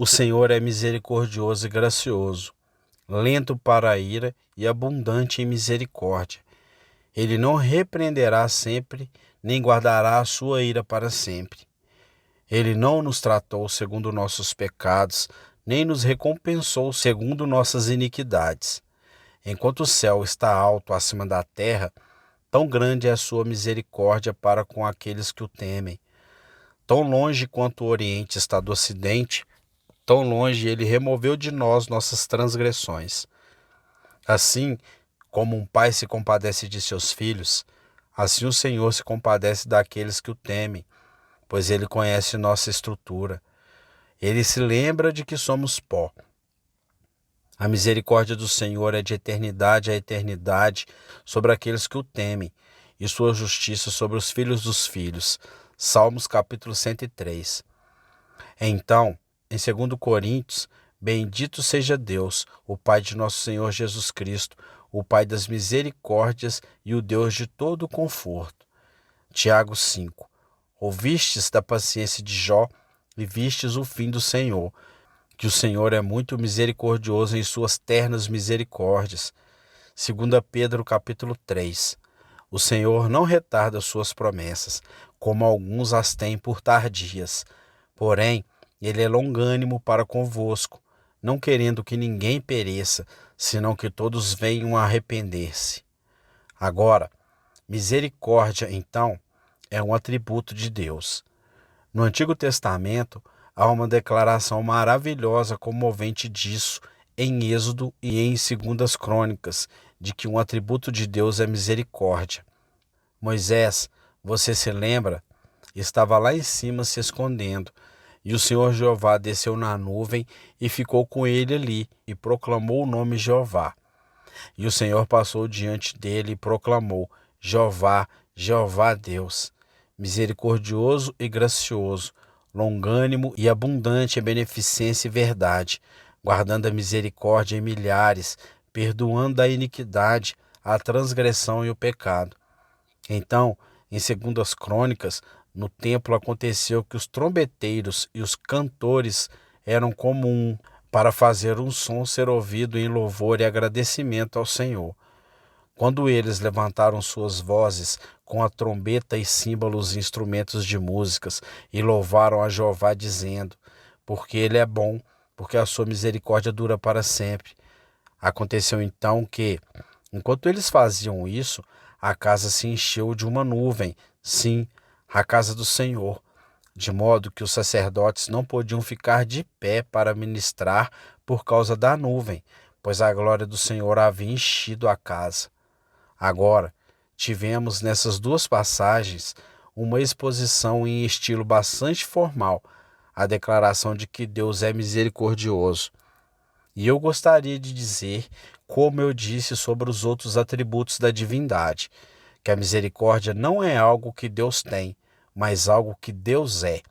O Senhor é misericordioso e gracioso, lento para a ira e abundante em misericórdia. Ele não repreenderá sempre, nem guardará a sua ira para sempre. Ele não nos tratou segundo nossos pecados, nem nos recompensou segundo nossas iniquidades. Enquanto o céu está alto acima da terra, tão grande é a sua misericórdia para com aqueles que o temem. Tão longe quanto o Oriente está do Ocidente, tão longe ele removeu de nós nossas transgressões. Assim como um pai se compadece de seus filhos, assim o Senhor se compadece daqueles que o temem, pois ele conhece nossa estrutura. Ele se lembra de que somos pó. A misericórdia do Senhor é de eternidade a eternidade sobre aqueles que o temem, e sua justiça sobre os filhos dos filhos. Salmos capítulo 103. Então, em 2 Coríntios, bendito seja Deus, o Pai de nosso Senhor Jesus Cristo, o Pai das misericórdias e o Deus de todo conforto. Tiago 5. Ouvistes da paciência de Jó e vistes o fim do Senhor, que o Senhor é muito misericordioso em suas ternas misericórdias. 2 Pedro capítulo 3. O Senhor não retarda suas promessas, como alguns as têm por tardias. Porém, ele é longânimo para convosco, não querendo que ninguém pereça, senão que todos venham a arrepender-se. Agora, misericórdia, então, é um atributo de Deus. No Antigo Testamento, há uma declaração maravilhosa comovente disso em Êxodo e em 2 Crônicas, de que um atributo de Deus é misericórdia. Moisés, você se lembra? Estava lá em cima se escondendo, e o Senhor Jeová desceu na nuvem e ficou com ele ali, e proclamou o nome Jeová. E o Senhor passou diante dele e proclamou: Jeová, Jeová Deus, misericordioso e gracioso, longânimo e abundante em beneficência e verdade, guardando a misericórdia em milhares, perdoando a iniquidade, a transgressão e o pecado. Então, em 2 Crônicas, no templo aconteceu que os trombeteiros e os cantores eram como um, para fazer um som ser ouvido em louvor e agradecimento ao Senhor. Quando eles levantaram suas vozes com a trombeta e símbolos e instrumentos de músicas e louvaram a Jeová dizendo: porque ele é bom, porque a sua misericórdia dura para sempre. Aconteceu então que, enquanto eles faziam isso, a casa se encheu de uma nuvem, sim, a casa do Senhor, de modo que os sacerdotes não podiam ficar de pé para ministrar por causa da nuvem, pois a glória do Senhor havia enchido a casa. Agora, tivemos nessas duas passagens uma exposição em estilo bastante formal, a declaração de que Deus é misericordioso. E eu gostaria de dizer, como eu disse sobre os outros atributos da divindade, que a misericórdia não é algo que Deus tem, mas algo que Deus é.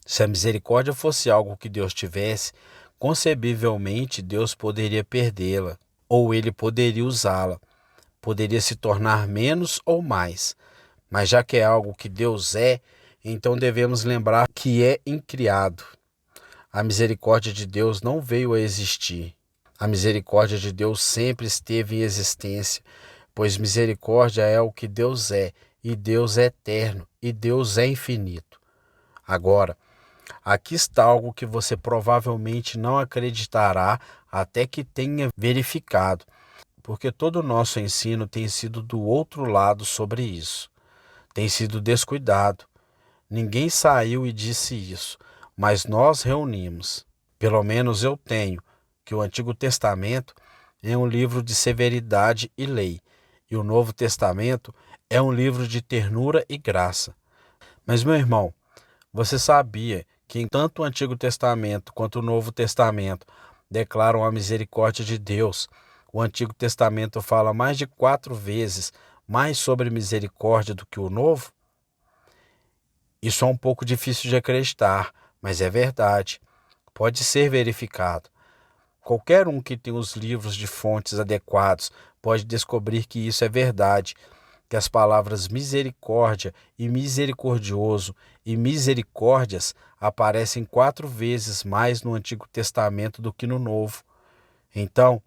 Se a misericórdia fosse algo que Deus tivesse, concebivelmente Deus poderia perdê-la, ou ele poderia usá-la, poderia se tornar menos ou mais. Mas já que é algo que Deus é, então devemos lembrar que é incriado. A misericórdia de Deus não veio a existir. A misericórdia de Deus sempre esteve em existência, pois misericórdia é o que Deus é, e Deus é eterno, e Deus é infinito. Agora, aqui está algo que você provavelmente não acreditará até que tenha verificado, porque todo o nosso ensino tem sido do outro lado sobre isso. Tem sido descuidado. Ninguém saiu e disse isso, mas nós reunimos. Pelo menos eu tenho, que o Antigo Testamento é um livro de severidade e lei, e o Novo Testamento é um livro de ternura e graça. Mas, meu irmão, você sabia que tanto o Antigo Testamento quanto o Novo Testamento declaram a misericórdia de Deus? O Antigo Testamento fala mais de 4 vezes mais sobre misericórdia do que o Novo? Isso é um pouco difícil de acreditar, mas é verdade. Pode ser verificado. Qualquer um que tem os livros de fontes adequados pode descobrir que isso é verdade. que as palavras misericórdia e misericordioso e misericórdias aparecem 4 vezes mais no Antigo Testamento do que no Novo. Então,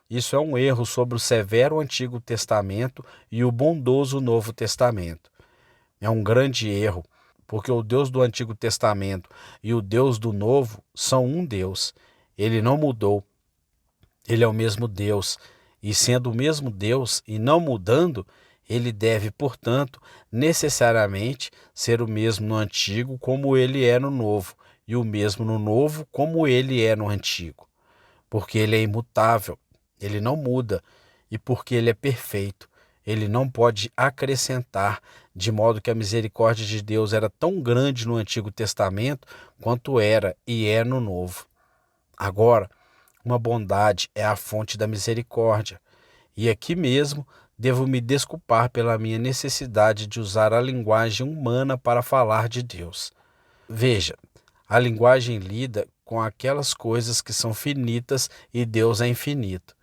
isso é um erro sobre o severo Antigo Testamento e o bondoso Novo Testamento. É um grande erro, porque o Deus do Antigo Testamento e o Deus do Novo são um Deus. Ele não mudou, ele é o mesmo Deus. E sendo o mesmo Deus e não mudando, ele deve, portanto, necessariamente ser o mesmo no Antigo como ele é no Novo, e o mesmo no Novo como ele é no Antigo. Porque ele é imutável, ele não muda, e porque ele é perfeito, ele não pode acrescentar, de modo que a misericórdia de Deus era tão grande no Antigo Testamento quanto era e é no Novo. Agora, uma bondade é a fonte da misericórdia, e aqui mesmo devo me desculpar pela minha necessidade de usar a linguagem humana para falar de Deus. Veja, a linguagem lida com aquelas coisas que são finitas e Deus é infinito.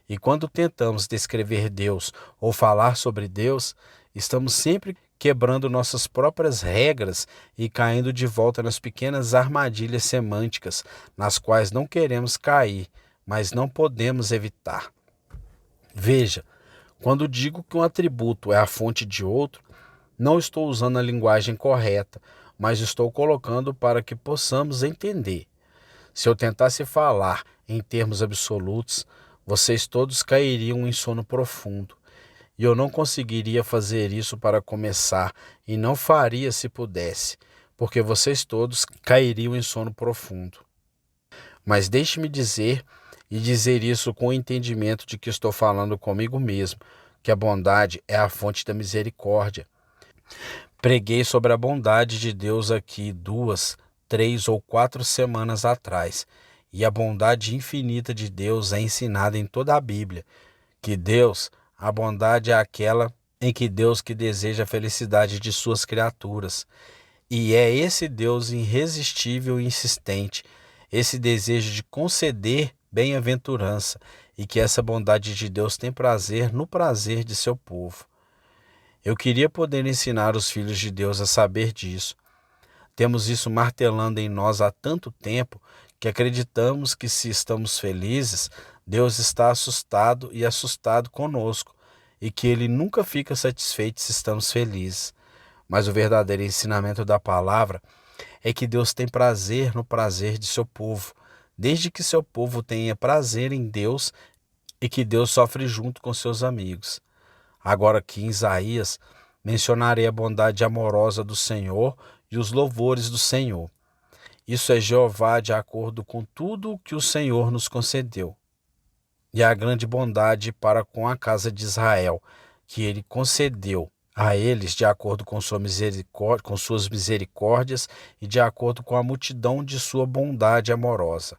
E quando tentamos descrever Deus ou falar sobre Deus, estamos sempre quebrando nossas próprias regras e caindo de volta nas pequenas armadilhas semânticas nas quais não queremos cair, mas não podemos evitar. Veja, quando digo que um atributo é a fonte de outro, não estou usando a linguagem correta, mas estou colocando para que possamos entender. Se eu tentasse falar em termos absolutos, vocês todos cairiam em sono profundo. E eu não conseguiria fazer isso para começar, e não faria se pudesse, porque vocês todos cairiam em sono profundo. Mas deixe-me dizer, e dizer isso com o entendimento de que estou falando comigo mesmo, que a bondade é a fonte da misericórdia. Preguei sobre a bondade de Deus aqui 2, 3 ou 4 semanas atrás, e a bondade infinita de Deus é ensinada em toda a Bíblia, que Deus, a bondade é aquela em que Deus que deseja a felicidade de suas criaturas, e é esse Deus irresistível e insistente, esse desejo de conceder bem-aventurança, e que essa bondade de Deus tem prazer no prazer de seu povo. Eu queria poder ensinar os filhos de Deus a saber disso. Temos isso martelando em nós há tanto tempo que acreditamos que se estamos felizes, Deus está assustado e assustado conosco, e que Ele nunca fica satisfeito se estamos felizes. Mas o verdadeiro ensinamento da palavra é que Deus tem prazer no prazer de seu povo, desde que seu povo tenha prazer em Deus e que Deus sofre junto com seus amigos. Agora aqui em Isaías, mencionarei a bondade amorosa do Senhor e os louvores do Senhor. Isso é Jeová de acordo com tudo o que o Senhor nos concedeu. E a grande bondade para com a casa de Israel, que ele concedeu a eles de acordo com suas misericórdias e de acordo com a multidão de sua bondade amorosa.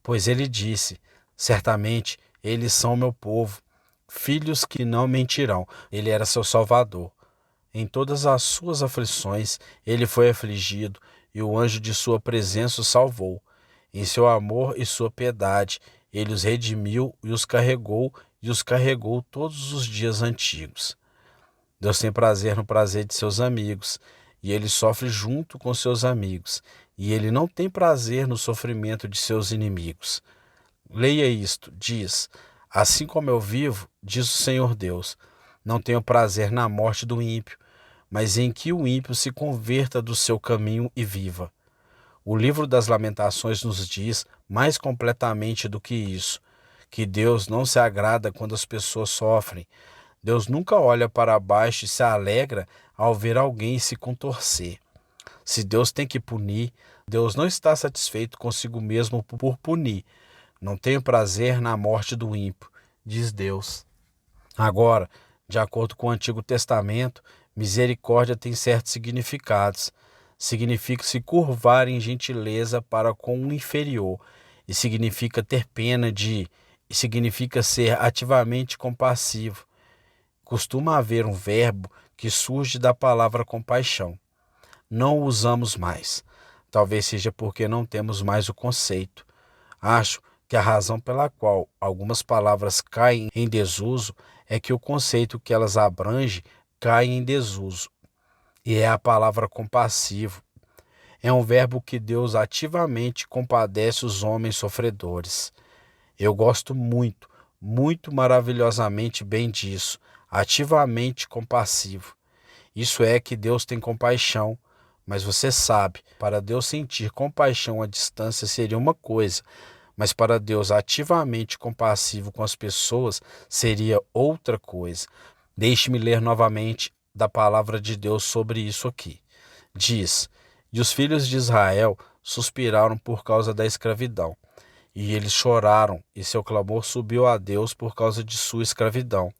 Pois ele disse, certamente eles são meu povo, filhos que não mentirão. Ele era seu Salvador. Em todas as suas aflições, ele foi afligido, e o anjo de sua presença o salvou. Em seu amor e sua piedade, ele os redimiu e os carregou todos os dias antigos. Deus tem prazer no prazer de seus amigos, e ele sofre junto com seus amigos, e ele não tem prazer no sofrimento de seus inimigos. Leia isto, diz, assim como eu vivo, diz o Senhor Deus, não tenho prazer na morte do ímpio, mas em que o ímpio se converta do seu caminho e viva. O livro das Lamentações nos diz, mais completamente do que isso, que Deus não se agrada quando as pessoas sofrem. Deus nunca olha para baixo e se alegra ao ver alguém se contorcer. Se Deus tem que punir, Deus não está satisfeito consigo mesmo por punir. Não tenho prazer na morte do ímpio, diz Deus. Agora, de acordo com o Antigo Testamento, misericórdia tem certos significados. Significa se curvar em gentileza para com o inferior, e significa ter pena de, e significa ser ativamente compassivo. Costuma haver um verbo que surge da palavra compaixão. Não o usamos mais. Talvez seja porque não temos mais o conceito. Acho que a razão pela qual algumas palavras caem em desuso é que o conceito que elas abrangem caem em desuso. E é a palavra compassivo. É um verbo que Deus ativamente compadece os homens sofredores. Eu gosto muito, muito maravilhosamente bem disso. Ativamente compassivo. Isso é que Deus tem compaixão. Mas você sabe, para Deus sentir compaixão à distância seria uma coisa, mas para Deus ativamente compassivo com as pessoas seria outra coisa. Deixe-me ler novamente da palavra de Deus sobre isso aqui. Diz: E os filhos de Israel suspiraram por causa da escravidão, e eles choraram, e seu clamor subiu a Deus por causa de sua escravidão.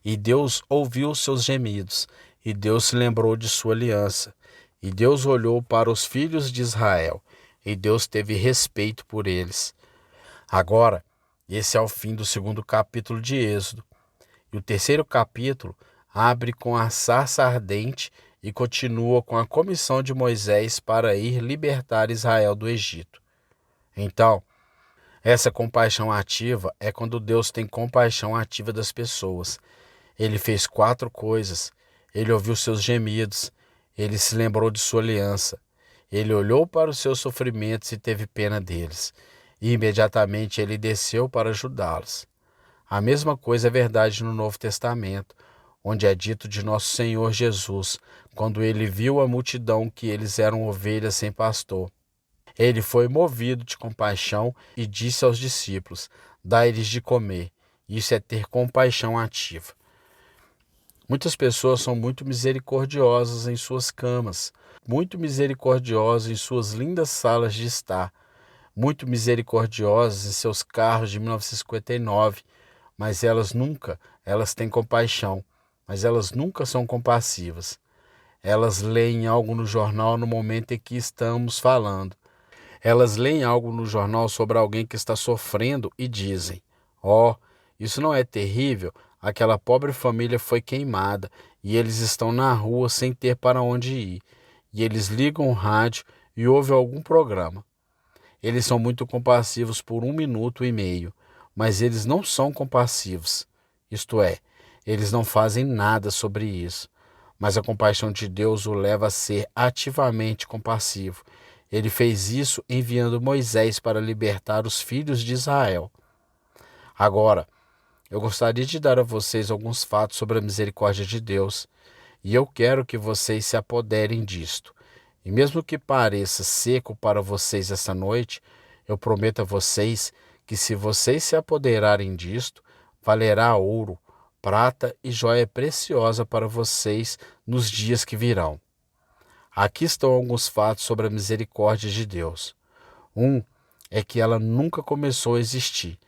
E Deus ouviu os seus gemidos, e Deus se lembrou de sua aliança. E Deus olhou para os filhos de Israel, e Deus teve respeito por eles. Agora, esse é o fim do segundo capítulo de Êxodo. E o terceiro capítulo abre com a sarça ardente e continua com a comissão de Moisés para ir libertar Israel do Egito. Então, essa compaixão ativa é quando Deus tem compaixão ativa das pessoas. Ele fez 4 coisas. Ele ouviu seus gemidos. Ele se lembrou de sua aliança. Ele olhou para os seus sofrimentos e teve pena deles. E imediatamente ele desceu para ajudá-los. A mesma coisa é verdade no Novo Testamento, onde é dito de nosso Senhor Jesus, quando ele viu a multidão que eles eram ovelhas sem pastor. Ele foi movido de compaixão e disse aos discípulos: Dai-lhes de comer. Isso é ter compaixão ativa. Muitas pessoas são muito misericordiosas em suas camas, muito misericordiosas em suas lindas salas de estar, muito misericordiosas em seus carros de 1959, mas elas têm compaixão, mas elas nunca são compassivas. Elas leem algo no jornal no momento em que estamos falando. Elas leem algo no jornal sobre alguém que está sofrendo e dizem: Oh, isso não é terrível? Aquela pobre família foi queimada e eles estão na rua sem ter para onde ir. E eles ligam o rádio e ouvem algum programa. Eles são muito compassivos por 1 minuto e meio, mas eles não são compassivos. Isto é, eles não fazem nada sobre isso. Mas a compaixão de Deus o leva a ser ativamente compassivo. Ele fez isso enviando Moisés para libertar os filhos de Israel. Agora, eu gostaria de dar a vocês alguns fatos sobre a misericórdia de Deus, e eu quero que vocês se apoderem disto. E mesmo que pareça seco para vocês essa noite, eu prometo a vocês que se vocês se apoderarem disto, valerá ouro, prata e joia preciosa para vocês nos dias que virão. Aqui estão alguns fatos sobre a misericórdia de Deus. Um é que ela nunca começou a existir.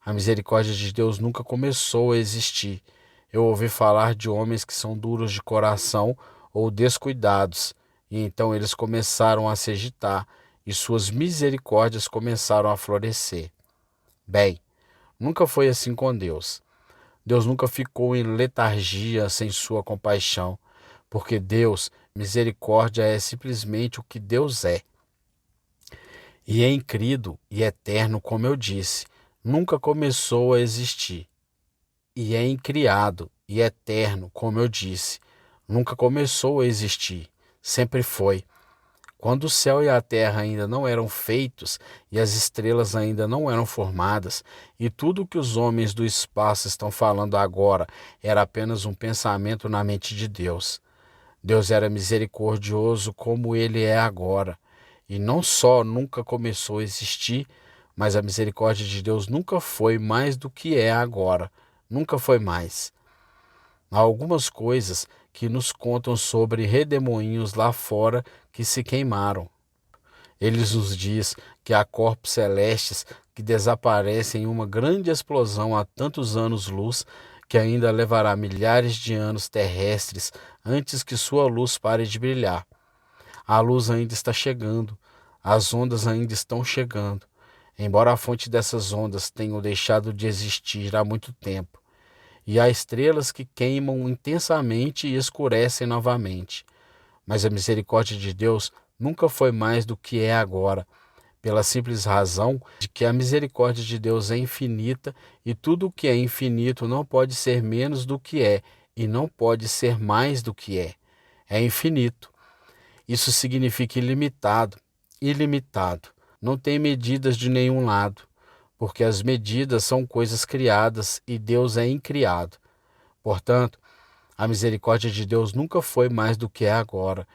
A misericórdia de Deus nunca começou a existir. Eu ouvi falar de homens que são duros de coração ou descuidados, e então eles começaram a se agitar, e suas misericórdias começaram a florescer. Bem, nunca foi assim com Deus. Deus nunca ficou em letargia sem sua compaixão, porque Deus, misericórdia é simplesmente o que Deus é. E é incrível e eterno, como eu disse, nunca começou a existir. E é incriado e eterno, como eu disse, nunca começou a existir, sempre foi. Quando o céu e a terra ainda não eram feitos e as estrelas ainda não eram formadas, e tudo o que os homens do espaço estão falando agora era apenas um pensamento na mente de Deus. Deus era misericordioso como ele é agora. E não só nunca começou a existir, mas a misericórdia de Deus nunca foi mais do que é agora. Nunca foi mais. Há algumas coisas que nos contam sobre redemoinhos lá fora que se queimaram. Eles nos diz que há corpos celestes que desaparecem em uma grande explosão há tantos anos-luz que ainda levará milhares de anos terrestres antes que sua luz pare de brilhar. A luz ainda está chegando, as ondas ainda estão chegando, embora a fonte dessas ondas tenha deixado de existir há muito tempo. E há estrelas que queimam intensamente e escurecem novamente. Mas a misericórdia de Deus nunca foi mais do que é agora, pela simples razão de que a misericórdia de Deus é infinita e tudo o que é infinito não pode ser menos do que é e não pode ser mais do que é. É infinito. Isso significa ilimitado, ilimitado. Não tem medidas de nenhum lado, porque as medidas são coisas criadas e Deus é incriado. Portanto, a misericórdia de Deus nunca foi mais do que é agora,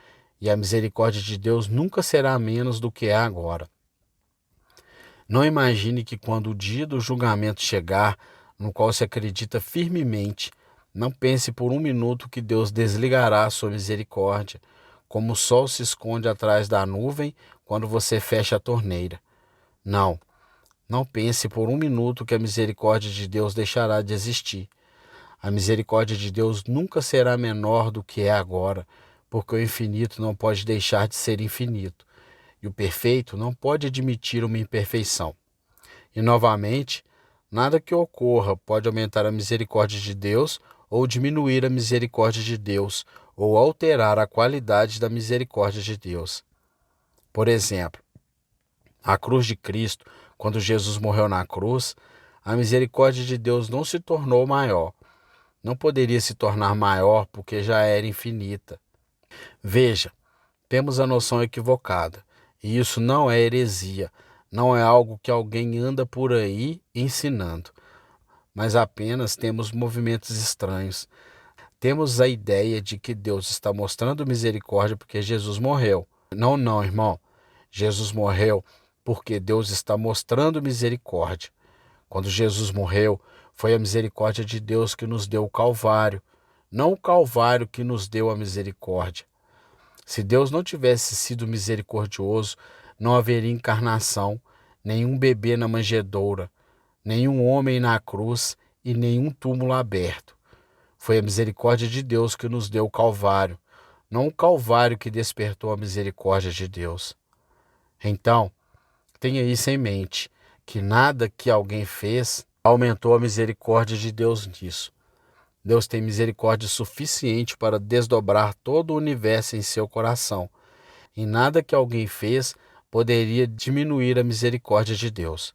e a misericórdia de Deus nunca será menos do que é agora. Não imagine que quando o dia do julgamento chegar, no qual se acredita firmemente, não pense por um minuto que Deus desligará a sua misericórdia, como o sol se esconde atrás da nuvem quando você fecha a torneira. Não, não pense por um minuto que a misericórdia de Deus deixará de existir. A misericórdia de Deus nunca será menor do que é agora, porque o infinito não pode deixar de ser infinito, e o perfeito não pode admitir uma imperfeição. E, novamente, nada que ocorra pode aumentar a misericórdia de Deus ou diminuir a misericórdia de Deus, ou alterar a qualidade da misericórdia de Deus. Por exemplo, a cruz de Cristo, quando Jesus morreu na cruz, a misericórdia de Deus não se tornou maior. Não poderia se tornar maior porque já era infinita. Veja, temos a noção equivocada, e isso não é heresia, não é algo que alguém anda por aí ensinando, mas apenas temos movimentos estranhos. Temos a ideia de que Deus está mostrando misericórdia porque Jesus morreu. Não, não, irmão. Jesus morreu porque Deus está mostrando misericórdia. Quando Jesus morreu, foi a misericórdia de Deus que nos deu o Calvário, não o Calvário que nos deu a misericórdia. Se Deus não tivesse sido misericordioso, não haveria encarnação, nenhum bebê na manjedoura, nenhum homem na cruz e nenhum túmulo aberto. Foi a misericórdia de Deus que nos deu o Calvário, não o Calvário que despertou a misericórdia de Deus. Então, tenha isso em mente, que nada que alguém fez aumentou a misericórdia de Deus nisso. Deus tem misericórdia suficiente para desdobrar todo o universo em seu coração, e nada que alguém fez poderia diminuir a misericórdia de Deus.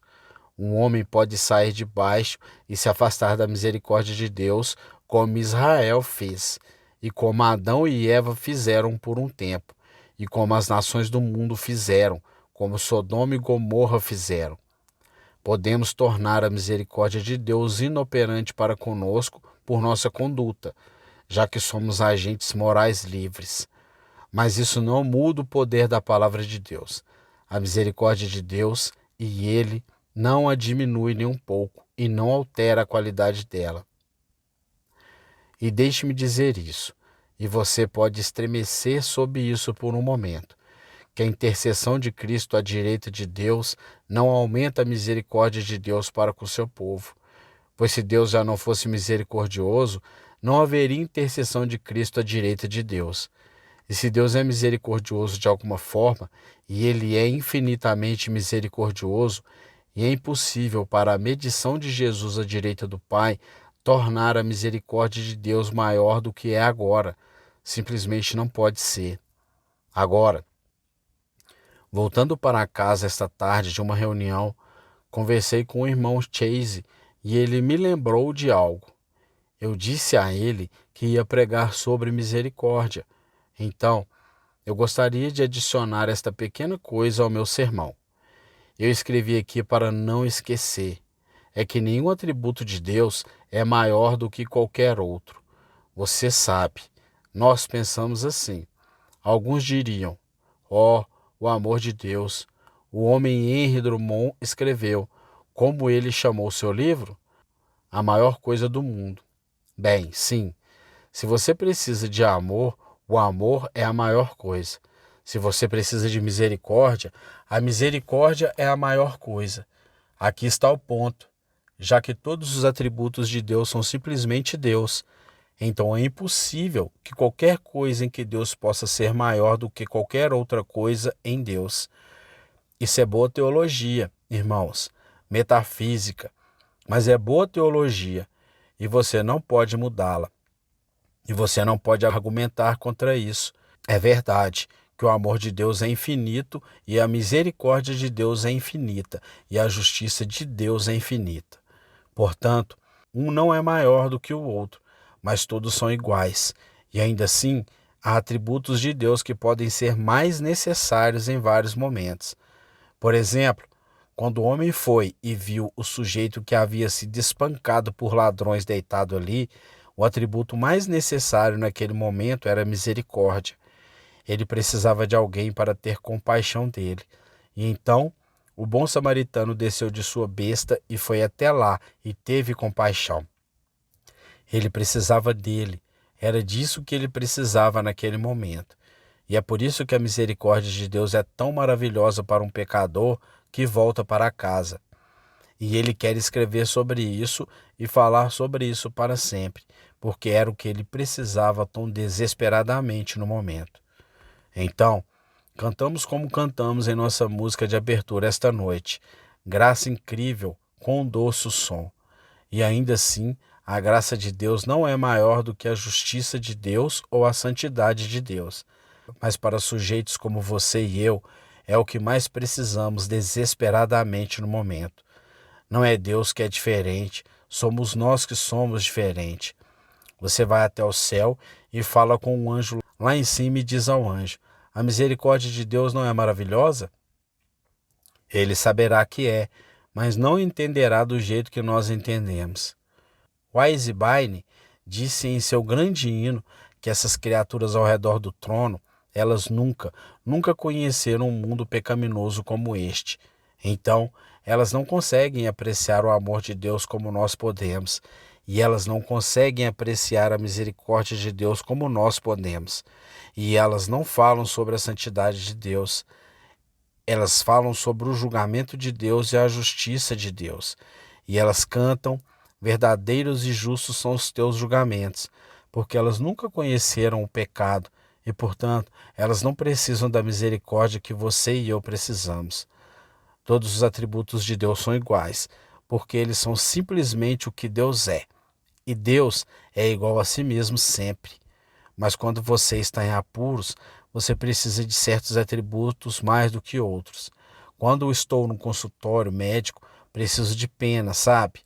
Um homem pode sair de baixo e se afastar da misericórdia de Deus, como Israel fez, e como Adão e Eva fizeram por um tempo, e como as nações do mundo fizeram, como Sodoma e Gomorra fizeram. Podemos tornar a misericórdia de Deus inoperante para conosco por nossa conduta, já que somos agentes morais livres. Mas isso não muda o poder da palavra de Deus. A misericórdia de Deus e Ele não a diminui nem um pouco e não altera a qualidade dela. E deixe-me dizer isso, e você pode estremecer sob isso por um momento, que a intercessão de Cristo à direita de Deus não aumenta a misericórdia de Deus para com o seu povo, pois se Deus já não fosse misericordioso, não haveria intercessão de Cristo à direita de Deus. E se Deus é misericordioso de alguma forma, e Ele é infinitamente misericordioso, e é impossível para a medição de Jesus à direita do Pai tornar a misericórdia de Deus maior do que é agora. Simplesmente não pode ser. Agora, voltando para casa esta tarde de uma reunião, conversei com o irmão Chase e ele me lembrou de algo. Eu disse a ele que ia pregar sobre misericórdia. Então, eu gostaria de adicionar esta pequena coisa ao meu sermão. Eu escrevi aqui para não esquecer. É que nenhum atributo de Deus é maior do que qualquer outro. Você sabe, nós pensamos assim. Alguns diriam, o amor de Deus. O homem Henry Drummond escreveu, como ele chamou seu livro? A maior coisa do mundo. Bem, sim, se você precisa de amor, o amor é a maior coisa. Se você precisa de misericórdia, a misericórdia é a maior coisa. Aqui está o ponto. Já que todos os atributos de Deus são simplesmente Deus, então é impossível que qualquer coisa em que Deus possa ser maior do que qualquer outra coisa em Deus. Isso é boa teologia, irmãos, metafísica, mas é boa teologia e você não pode mudá-la. E você não pode argumentar contra isso. É verdade que o amor de Deus é infinito e a misericórdia de Deus é infinita e a justiça de Deus é infinita. Portanto, um não é maior do que o outro, mas todos são iguais. E ainda assim, há atributos de Deus que podem ser mais necessários em vários momentos. Por exemplo, quando o homem foi e viu o sujeito que havia sido espancado por ladrões deitado ali, o atributo mais necessário naquele momento era a misericórdia. Ele precisava de alguém para ter compaixão dele. E então, o bom samaritano desceu de sua besta e foi até lá e teve compaixão. Ele precisava dele. Era disso que ele precisava naquele momento. E é por isso que a misericórdia de Deus é tão maravilhosa para um pecador que volta para casa. E ele quer escrever sobre isso e falar sobre isso para sempre, porque era o que ele precisava tão desesperadamente no momento. Então, cantamos como cantamos em nossa música de abertura esta noite. Graça incrível, com doce som. E ainda assim, a graça de Deus não é maior do que a justiça de Deus ou a santidade de Deus. Mas para sujeitos como você e eu, é o que mais precisamos desesperadamente no momento. Não é Deus que é diferente, somos nós que somos diferentes. Você vai até o céu e fala com um anjo lá em cima e diz ao anjo: a misericórdia de Deus não é maravilhosa? Ele saberá que é, mas não entenderá do jeito que nós entendemos. Wise Baine disse em seu grande hino que essas criaturas ao redor do trono, elas nunca conheceram um mundo pecaminoso como este. Então, elas não conseguem apreciar o amor de Deus como nós podemos, e elas não conseguem apreciar a misericórdia de Deus como nós podemos. E elas não falam sobre a santidade de Deus. Elas falam sobre o julgamento de Deus e a justiça de Deus. E elas cantam: verdadeiros e justos são os teus julgamentos, porque elas nunca conheceram o pecado e, portanto, elas não precisam da misericórdia que você e eu precisamos. Todos os atributos de Deus são iguais, porque eles são simplesmente o que Deus é. E Deus é igual a si mesmo sempre. Mas quando você está em apuros, você precisa de certos atributos mais do que outros. Quando eu estou no consultório médico, preciso de pena, sabe?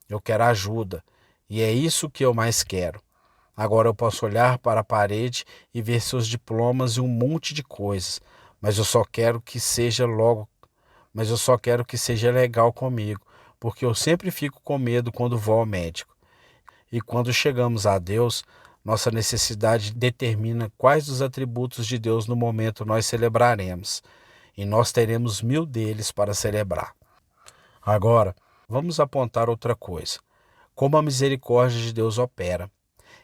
Eu quero ajuda. E é isso que eu mais quero. Agora eu posso olhar para a parede e ver seus diplomas e um monte de coisas, mas eu só quero que seja legal comigo, porque eu sempre fico com medo quando vou ao médico. E quando chegamos a Deus, nossa necessidade determina quais dos atributos de Deus no momento nós celebraremos, e nós teremos 1000 deles para celebrar. Agora, vamos apontar outra coisa: como a misericórdia de Deus opera.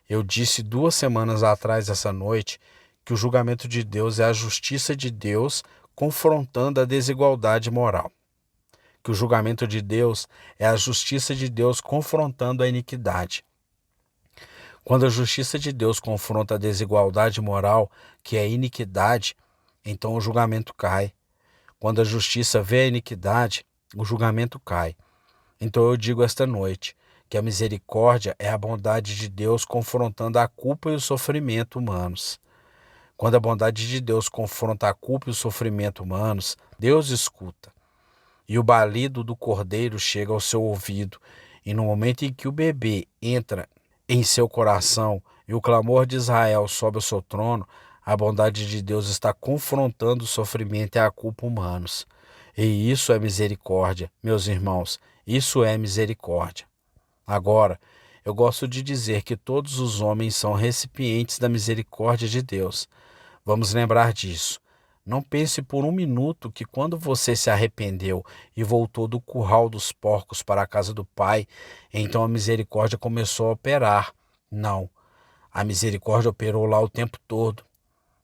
Eu disse 2 semanas atrás, essa noite, que o julgamento de Deus é a justiça de Deus confrontando a desigualdade moral. Que o julgamento de Deus é a justiça de Deus confrontando a iniquidade. Quando a justiça de Deus confronta a desigualdade moral, que é a iniquidade, então o julgamento cai. Quando a justiça vê a iniquidade, o julgamento cai. Então eu digo esta noite que a misericórdia é a bondade de Deus confrontando a culpa e o sofrimento humanos. Quando a bondade de Deus confronta a culpa e o sofrimento humanos, Deus escuta. E o balido do cordeiro chega ao seu ouvido, e no momento em que o bebê entra em seu coração e o clamor de Israel sobe ao seu trono, a bondade de Deus está confrontando o sofrimento e a culpa humanos. E isso é misericórdia, meus irmãos, isso é misericórdia. Agora, eu gosto de dizer que todos os homens são recipientes da misericórdia de Deus. Vamos lembrar disso. Não pense por um minuto que quando você se arrependeu e voltou do curral dos porcos para a casa do Pai, então a misericórdia começou a operar. Não, a misericórdia operou lá o tempo todo.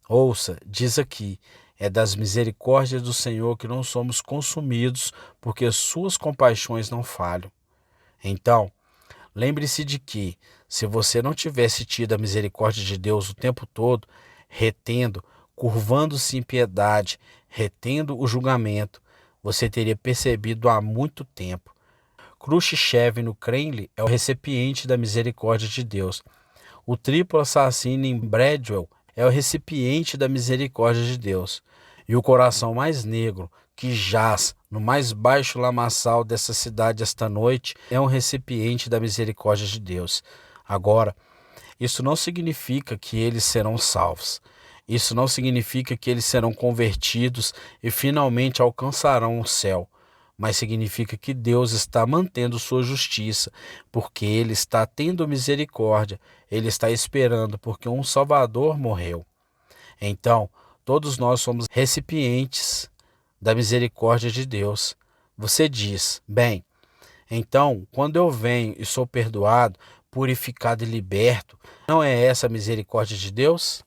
Ouça, diz aqui: é das misericórdias do Senhor que não somos consumidos, porque suas compaixões não falham. Então, lembre-se de que, se você não tivesse tido a misericórdia de Deus o tempo todo, retendo, curvando-se em piedade, retendo o julgamento, você teria percebido há muito tempo. Khrushchev no Kremlin é o recipiente da misericórdia de Deus. O triplo assassino em Bradwell é o recipiente da misericórdia de Deus. E o coração mais negro, que jaz no mais baixo lamaçal dessa cidade esta noite, é um recipiente da misericórdia de Deus. Agora, Isso não significa que eles serão salvos. Isso não significa que eles serão convertidos e finalmente alcançarão o céu. Mas significa que Deus está mantendo sua justiça, porque Ele está tendo misericórdia, Ele está esperando, porque um Salvador morreu. Então, todos nós somos recipientes da misericórdia de Deus. Você diz, bem, então, quando eu venho e sou perdoado, purificado e liberto, não é essa a misericórdia de Deus?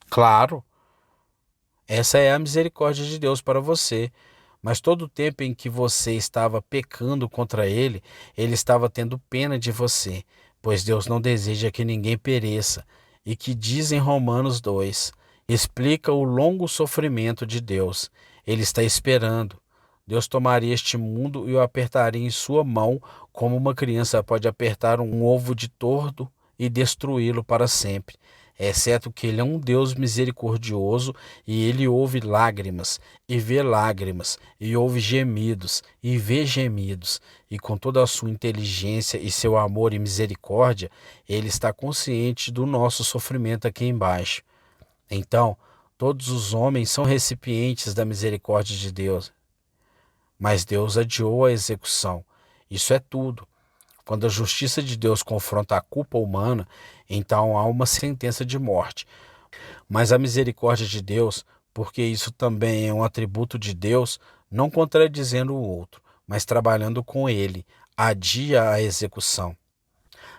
Claro, essa é a misericórdia de Deus para você. Mas todo o tempo em que você estava pecando contra ele, ele estava tendo pena de você, pois Deus não deseja que ninguém pereça. E que diz em Romanos 2, explica o longo sofrimento de Deus. Ele está esperando. Deus tomaria este mundo e o apertaria em sua mão, como uma criança pode apertar um ovo de tordo e destruí-lo para sempre. Exceto que ele é um Deus misericordioso e ele ouve lágrimas e vê lágrimas e ouve gemidos e vê gemidos, e com toda a sua inteligência e seu amor e misericórdia, ele está consciente do nosso sofrimento aqui embaixo. Então, todos os homens são recipientes da misericórdia de Deus, mas Deus adiou a execução. Isso é tudo. Quando a justiça de Deus confronta a culpa humana, então há uma sentença de morte. Mas a misericórdia de Deus, porque isso também é um atributo de Deus, não contradizendo o outro, mas trabalhando com ele, adia a execução.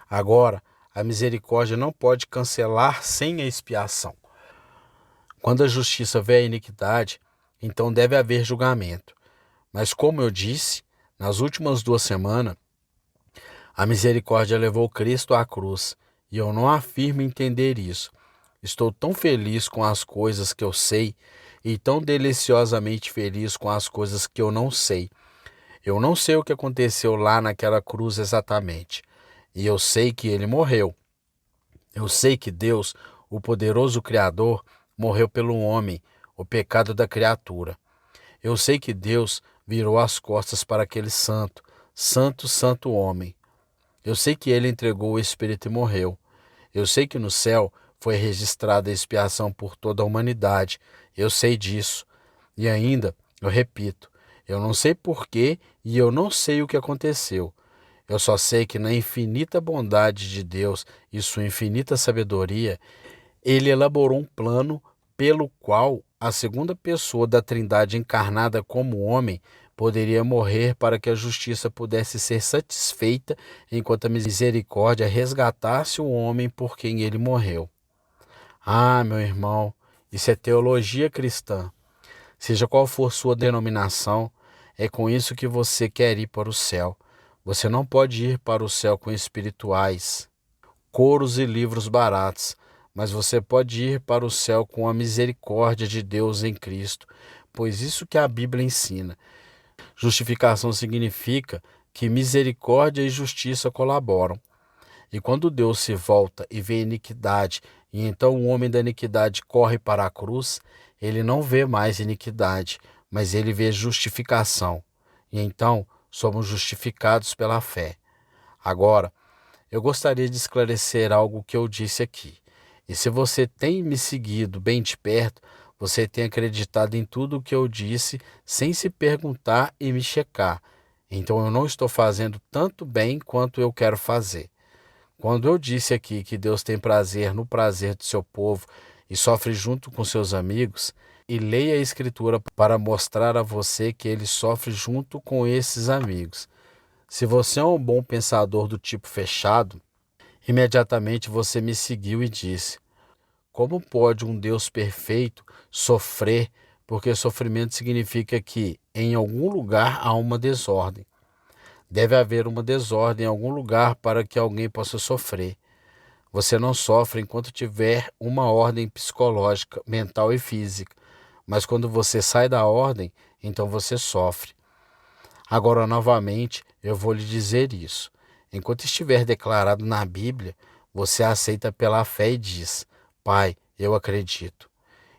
Agora, a misericórdia não pode cancelar sem a expiação. Quando a justiça vê a iniquidade, então deve haver julgamento. Mas como eu disse, nas últimas 2 semanas, a misericórdia levou Cristo à cruz, e eu não afirmo entender isso. Estou tão feliz com as coisas que eu sei e tão deliciosamente feliz com as coisas que eu não sei. Eu não sei o que aconteceu lá naquela cruz exatamente, e eu sei que ele morreu. Eu sei que Deus, o poderoso Criador, morreu pelo homem, o pecado da criatura. Eu sei que Deus virou as costas para aquele santo, santo, santo homem. Eu sei que ele entregou o Espírito e morreu. Eu sei que no céu foi registrada a expiação por toda a humanidade. Eu sei disso. E ainda, eu repito, eu não sei porquê e eu não sei o que aconteceu. Eu só sei que na infinita bondade de Deus e sua infinita sabedoria, ele elaborou um plano pelo qual a segunda pessoa da Trindade encarnada como homem poderia morrer para que a justiça pudesse ser satisfeita enquanto a misericórdia resgatasse o homem por quem ele morreu. Ah, meu irmão, isso é teologia cristã. Seja qual for sua denominação, é com isso que você quer ir para o céu. Você não pode ir para o céu com espirituais, coros e livros baratos, mas você pode ir para o céu com a misericórdia de Deus em Cristo, pois isso que a Bíblia ensina. Justificação significa que misericórdia e justiça colaboram. E quando Deus se volta e vê iniquidade, e então o homem da iniquidade corre para a cruz, ele não vê mais iniquidade, mas ele vê justificação. E então somos justificados pela fé. Agora, eu gostaria de esclarecer algo que eu disse aqui. E se você tem me seguido bem de perto, você tem acreditado em tudo o que eu disse sem se perguntar e me checar. Então eu não estou fazendo tanto bem quanto eu quero fazer. Quando eu disse aqui que Deus tem prazer no prazer do seu povo e sofre junto com seus amigos, e leia a Escritura para mostrar a você que ele sofre junto com esses amigos. Se você é um bom pensador do tipo fechado, imediatamente você me seguiu e disse: como pode um Deus perfeito sofrer? Porque sofrimento significa que em algum lugar há uma desordem. Deve haver uma desordem em algum lugar para que alguém possa sofrer. Você não sofre enquanto tiver uma ordem psicológica, mental e física. Mas quando você sai da ordem, então você sofre. Agora, novamente, eu vou lhe dizer isso. Enquanto estiver declarado na Bíblia, você aceita pela fé e diz: Pai, eu acredito.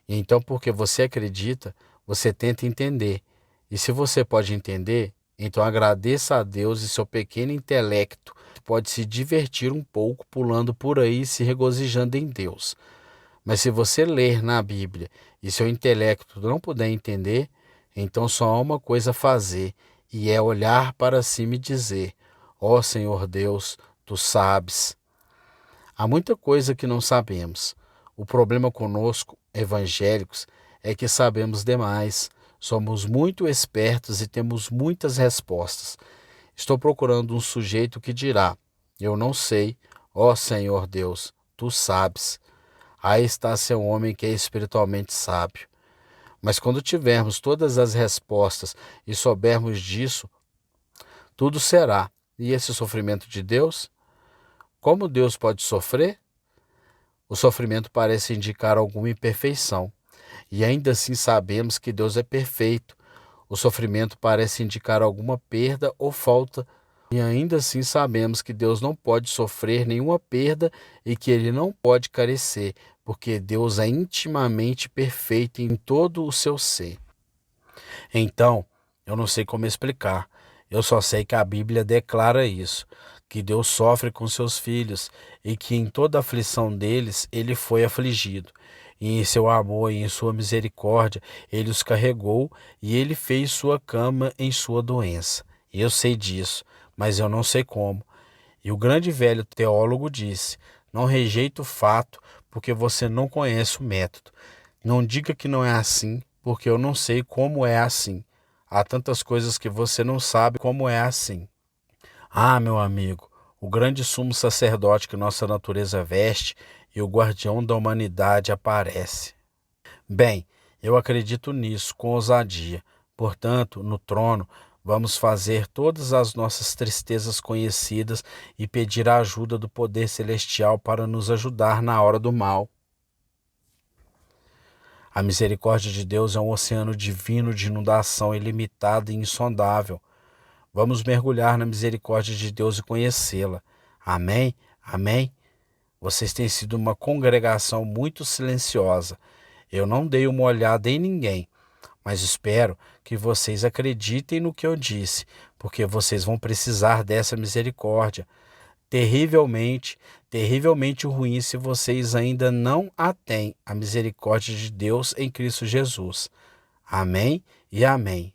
E então, porque você acredita, você tenta entender. E se você pode entender, Então agradeça a Deus e seu pequeno intelecto pode se divertir um pouco pulando por aí e se regozijando em Deus. Mas se você ler na Bíblia e seu intelecto não puder entender, então só há uma coisa a fazer, e é olhar para cima e dizer: ó Senhor Deus, tu sabes. Há muita coisa que não sabemos. O problema conosco, evangélicos, é que sabemos demais. Somos muito espertos e temos muitas respostas. Estou procurando um sujeito que dirá: eu não sei, ó Senhor Deus, tu sabes. Aí está seu homem que é espiritualmente sábio. Mas quando tivermos todas as respostas e soubermos disso, tudo será. E esse sofrimento de Deus? Como Deus pode sofrer? O sofrimento parece indicar alguma imperfeição, e ainda assim sabemos que Deus é perfeito. O sofrimento parece indicar alguma perda ou falta, e ainda assim sabemos que Deus não pode sofrer nenhuma perda e que Ele não pode carecer, porque Deus é intimamente perfeito em todo o seu ser. Então, eu não sei como explicar. Eu só sei que a Bíblia declara isso, que Deus sofre com seus filhos e que em toda a aflição deles ele foi afligido. E em seu amor e em sua misericórdia ele os carregou e ele fez sua cama em sua doença. Eu sei disso, mas eu não sei como. E o grande velho teólogo disse: não rejeite o fato porque você não conhece o método. Não diga que não é assim, porque eu não sei como é assim. Há tantas coisas que você não sabe como é assim. Ah, meu amigo, o grande sumo sacerdote que nossa natureza veste e o guardião da humanidade aparece. Bem, eu acredito nisso com ousadia. Portanto, no trono, vamos fazer todas as nossas tristezas conhecidas e pedir a ajuda do poder celestial para nos ajudar na hora do mal. A misericórdia de Deus é um oceano divino de inundação ilimitada e insondável. Vamos mergulhar na misericórdia de Deus e conhecê-la. Amém? Amém? Vocês têm sido uma congregação muito silenciosa. Eu não dei uma olhada em ninguém, mas espero que vocês acreditem no que eu disse, porque vocês vão precisar dessa misericórdia. Terrivelmente, terrivelmente ruim se vocês ainda não a têm, a misericórdia de Deus em Cristo Jesus. Amém e amém.